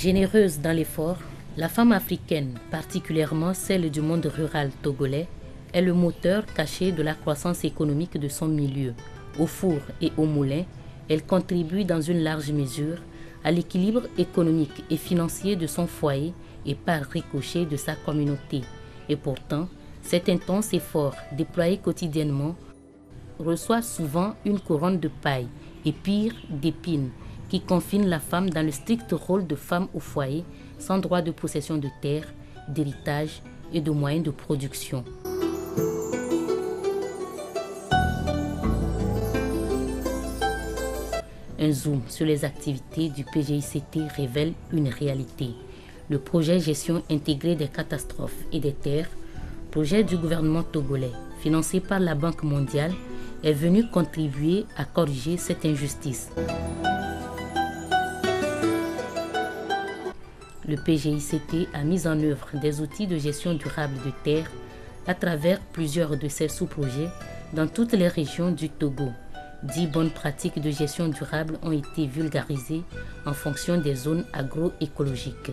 Généreuse dans l'effort, la femme africaine, particulièrement celle du monde rural togolais, est le moteur caché de la croissance économique de son milieu. Au four et au moulin, elle contribue dans une large mesure à l'équilibre économique et financier de son foyer et par ricochet de sa communauté. Et pourtant, cet intense effort déployé quotidiennement reçoit souvent une couronne de paille et pire d'épines qui confine la femme dans le strict rôle de femme au foyer sans droit de possession de terre, d'héritage et de moyens de production. Un zoom sur les activités du PGICT révèle une réalité. Le projet Gestion intégrée des catastrophes et des terres, projet du gouvernement togolais, financé par la Banque mondiale, est venu contribuer à corriger cette injustice. Le PGICT a mis en œuvre des outils de gestion durable de terres à travers plusieurs de ses sous-projets dans toutes les régions du Togo. 10 bonnes pratiques de gestion durable ont été vulgarisées en fonction des zones agroécologiques.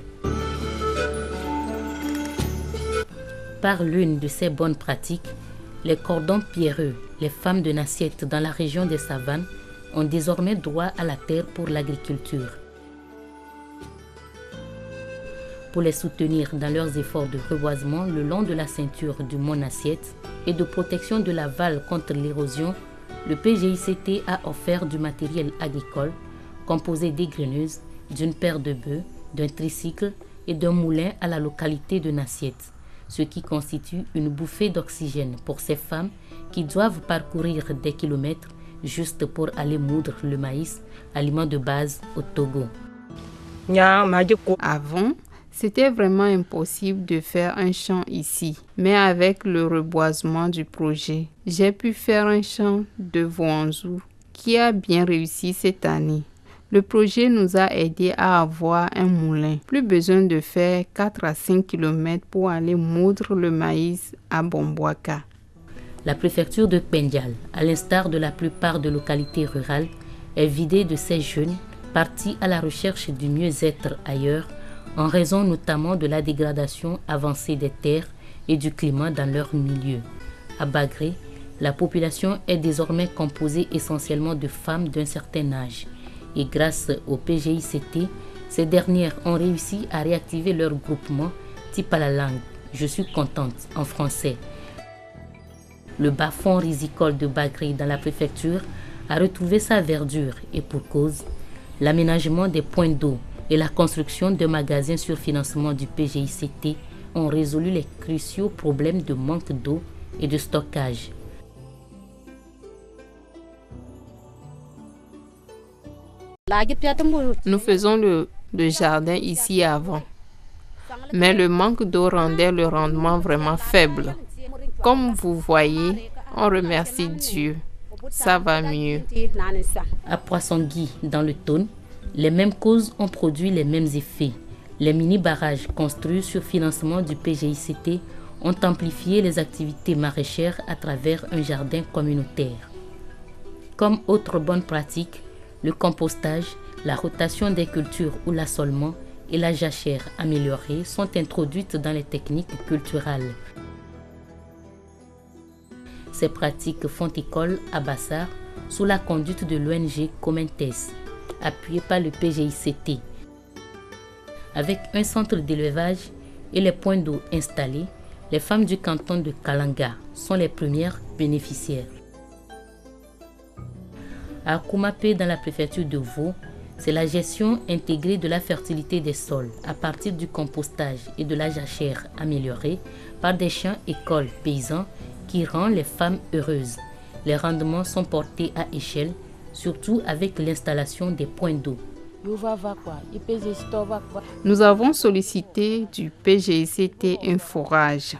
Par l'une de ces bonnes pratiques, les cordons pierreux, les femmes de Nassiette dans la région des Savanes, ont désormais droit à la terre pour l'agriculture. Pour les soutenir dans leurs efforts de reboisement le long de la ceinture du mont Nassiette et de protection de l'aval contre l'érosion, le PGICT a offert du matériel agricole composé d'égreneuses, d'une paire de bœufs, d'un tricycle et d'un moulin à la localité de Nassiette, ce qui constitue une bouffée d'oxygène pour ces femmes qui doivent parcourir des kilomètres juste pour aller moudre le maïs, aliment de base au Togo. Avant, c'était vraiment impossible de faire un champ ici, mais avec le reboisement du projet, j'ai pu faire un champ de Voanzou qui a bien réussi cette année. Le projet nous a aidés à avoir un moulin. Plus besoin de faire 4 à 5 km pour aller moudre le maïs à Bombouaka. La préfecture de Pendial, à l'instar de la plupart des localités rurales, est vidée de ces jeunes partis à la recherche du mieux-être ailleurs, en raison notamment de la dégradation avancée des terres et du climat dans leur milieu. À Bagré, la population est désormais composée essentiellement de femmes d'un certain âge. Et grâce au PGICT, ces dernières ont réussi à réactiver leur groupement type à la langue « Je suis contente » en français. Le bas-fond risicole de Bagré dans la préfecture a retrouvé sa verdure et pour cause, l'aménagement des points d'eau et la construction de magasins sur financement du PGICT ont résolu les cruciaux problèmes de manque d'eau et de stockage. Nous faisons le jardin ici avant, mais le manque d'eau rendait le rendement vraiment faible. Comme vous voyez, on remercie Dieu. Ça va mieux. À Poissongui, dans le Tone, les mêmes causes ont produit les mêmes effets. Les mini-barrages construits sur financement du PGICT ont amplifié les activités maraîchères à travers un jardin communautaire. Comme autre bonne pratique, le compostage, la rotation des cultures ou l'assolement et la jachère améliorée sont introduites dans les techniques culturales. Ces pratiques font école à Bassar sous la conduite de l'ONG Comentes, appuyée par le PGICT. Avec un centre d'élevage et les points d'eau installés, les femmes du canton de Kalanga sont les premières bénéficiaires. À Koumapé, dans la préfecture de Vaud, c'est la gestion intégrée de la fertilité des sols à partir du compostage et de la jachère améliorée par des champs-écoles paysans qui rend les femmes heureuses. Les rendements sont portés à échelle, surtout avec l'installation des points d'eau. Nous avons sollicité du PGICT un forage.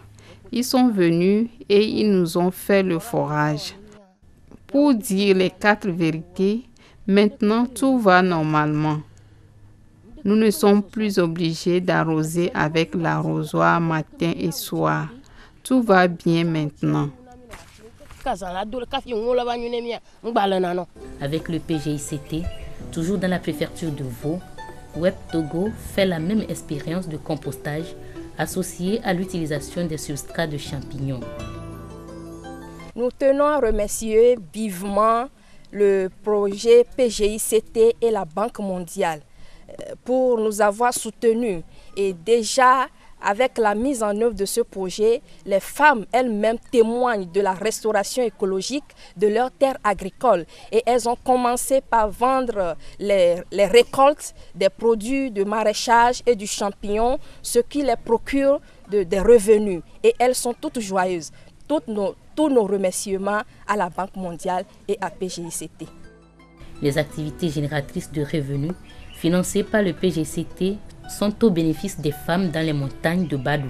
Ils sont venus et ils nous ont fait le forage. Pour dire les 4 vérités, maintenant tout va normalement. Nous ne sommes plus obligés d'arroser avec l'arrosoir matin et soir. Tout va bien maintenant. Avec le PGICT, toujours dans la préfecture de Vaud, Web Togo fait la même expérience de compostage associée à l'utilisation des substrats de champignons. Nous tenons à remercier vivement le projet PGICT et la Banque mondiale pour nous avoir soutenus. Et déjà, avec la mise en œuvre de ce projet, les femmes elles-mêmes témoignent de la restauration écologique de leurs terres agricoles. Et elles ont commencé par vendre les récoltes des produits de maraîchage et du champignon, ce qui les procure des revenus. Et elles sont toutes joyeuses. Tous nos remerciements à la Banque mondiale et à PGICT. Les activités génératrices de revenus financées par le PGICT sont au bénéfice des femmes dans les montagnes de Badou.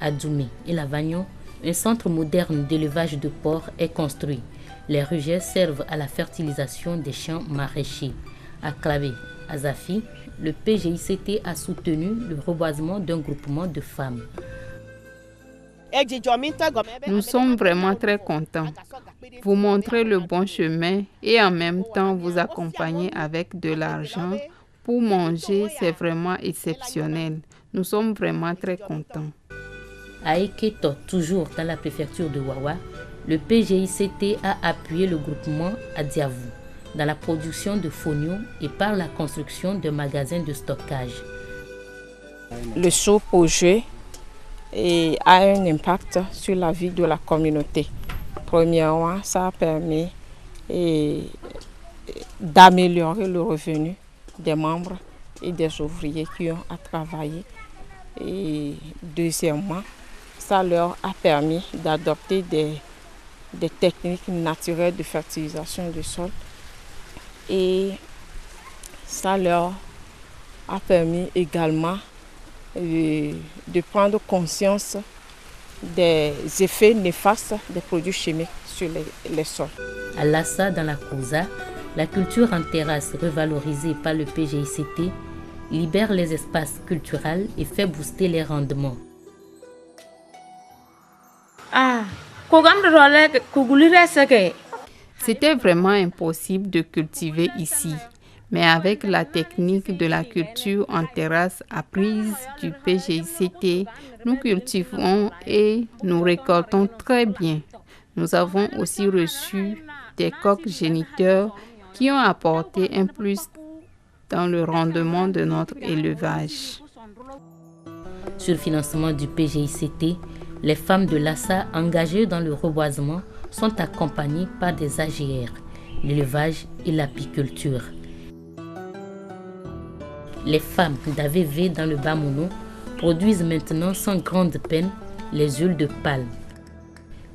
À Djoumé et Lavagnon, un centre moderne d'élevage de porcs est construit. Les rejets servent à la fertilisation des champs maraîchers. À Clavé, à Zafi, le PGICT a soutenu le reboisement d'un groupement de femmes. Nous sommes vraiment très contents. Vous montrez le bon chemin et en même temps vous accompagnez avec de l'argent pour manger, c'est vraiment exceptionnel. Nous sommes vraiment très contents. À Eketo, toujours dans la préfecture de Wawa, le PGICT a appuyé le groupement Adiavou dans la production de fonio et par la construction de magasins de stockage. Le sous-projet a un impact sur la vie de la communauté. Premièrement, ça a permis d'améliorer le revenu des membres et des ouvriers qui ont à travailler. Et deuxièmement, ça leur a permis d'adopter des techniques naturelles de fertilisation du sol. Et ça leur a permis également de prendre conscience des effets néfastes des produits chimiques sur les sols. À Lassa, dans la Kouza, la culture en terrasse revalorisée par le PGICT libère les espaces culturels et fait booster les rendements. C'était vraiment impossible de cultiver ici. Mais avec la technique de la culture en terrasse apprise du PGICT, nous cultivons et nous récoltons très bien. Nous avons aussi reçu des coqs géniteurs qui ont apporté un plus dans le rendement de notre élevage. Sur le financement du PGICT, les femmes de Lassa engagées dans le reboisement sont accompagnées par des AGR, l'élevage et l'apiculture. Les femmes d'AVV dans le Bamouno produisent maintenant sans grande peine les huiles de palme.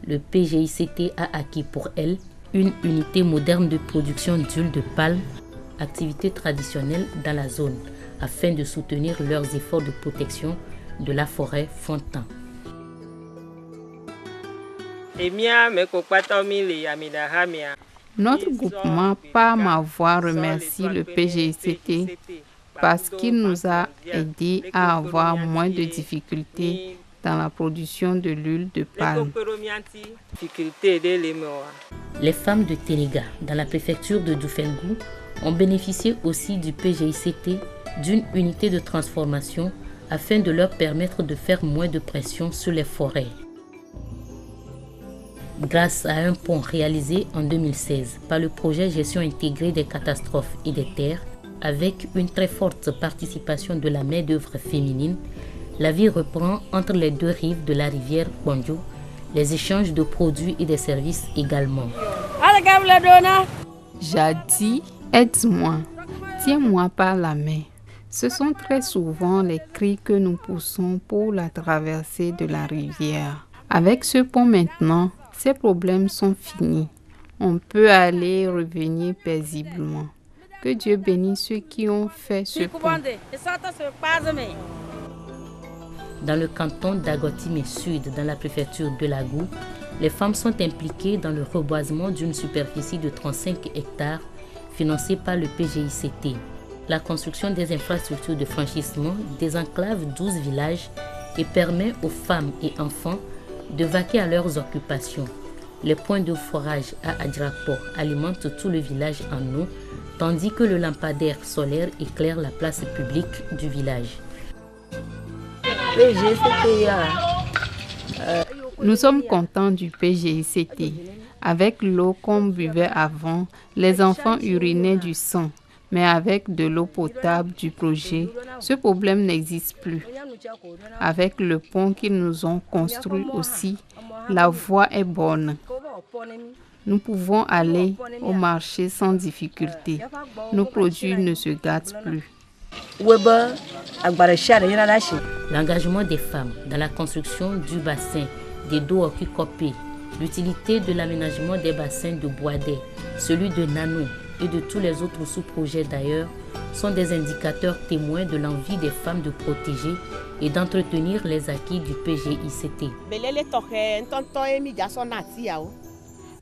Le PGICT a acquis pour elles une unité moderne de production d'huile de palme, activité traditionnelle dans la zone, afin de soutenir leurs efforts de protection de la forêt Fontan. Notre groupement, par ma voix, remercie le PGICT parce qu'il nous a aidés à avoir moins de difficultés dans la production de l'huile de palme. Les femmes de Ténéga, dans la préfecture de Doufengou, ont bénéficié aussi du PGICT d'une unité de transformation afin de leur permettre de faire moins de pression sur les forêts. Grâce à un pont réalisé en 2016 par le projet Gestion intégrée des catastrophes et des terres, avec une très forte participation de la main-d'œuvre féminine, la vie reprend entre les deux rives de la rivière Kondjo, les échanges de produits et des services également. Jadi, aide-moi, tiens-moi par la main. Ce sont très souvent les cris que nous poussons pour la traversée de la rivière. Avec ce pont maintenant, ces problèmes sont finis. On peut aller et revenir paisiblement. Que Dieu bénisse ceux qui ont fait ce pont. Dans le canton d'Agotime Sud, dans la préfecture de Lagou, les femmes sont impliquées dans le reboisement d'une superficie de 35 hectares financée par le PGICT. La construction des infrastructures de franchissement désenclave 12 villages et permet aux femmes et enfants de vaquer à leurs occupations. Les points de forage à Adjrakpor alimentent tout le village en eau, tandis que le lampadaire solaire éclaire la place publique du village. Nous sommes contents du PGICT. Avec l'eau qu'on buvait avant, les enfants urinaient du sang. Mais avec de l'eau potable du projet, ce problème n'existe plus. Avec le pont qu'ils nous ont construit aussi, la voie est bonne. Nous pouvons aller au marché sans difficulté. Nos produits ne se gâtent plus. L'engagement des femmes dans la construction du bassin des Dookikopé, l'utilité de l'aménagement des bassins de Boadé, celui de Nano et de tous les autres sous-projets d'ailleurs, sont des indicateurs témoins de l'envie des femmes de protéger et d'entretenir les acquis du PGICT.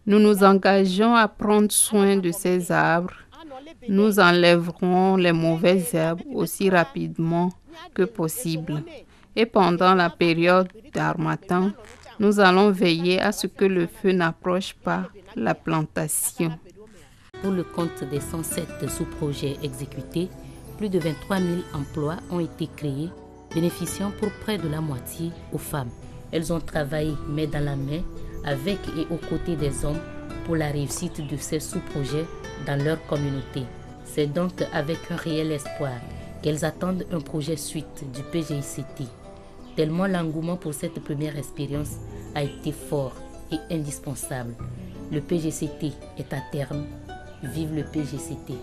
Nous nous engageons à prendre soin de ces arbres. Nous enlèverons les mauvaises herbes aussi rapidement que possible. Et pendant la période d'harmattan, nous allons veiller à ce que le feu n'approche pas la plantation. Pour le compte des 107 sous-projets exécutés, plus de 23 000 emplois ont été créés, bénéficiant pour près de la moitié aux femmes. Elles ont travaillé main dans la main avec et aux côtés des hommes pour la réussite de ces sous-projets dans leur communauté. C'est donc avec un réel espoir qu'elles attendent un projet suite du PGICT. Tellement l'engouement pour cette première expérience a été fort et indispensable. Le PGICT est à terme. Vive le PGICT!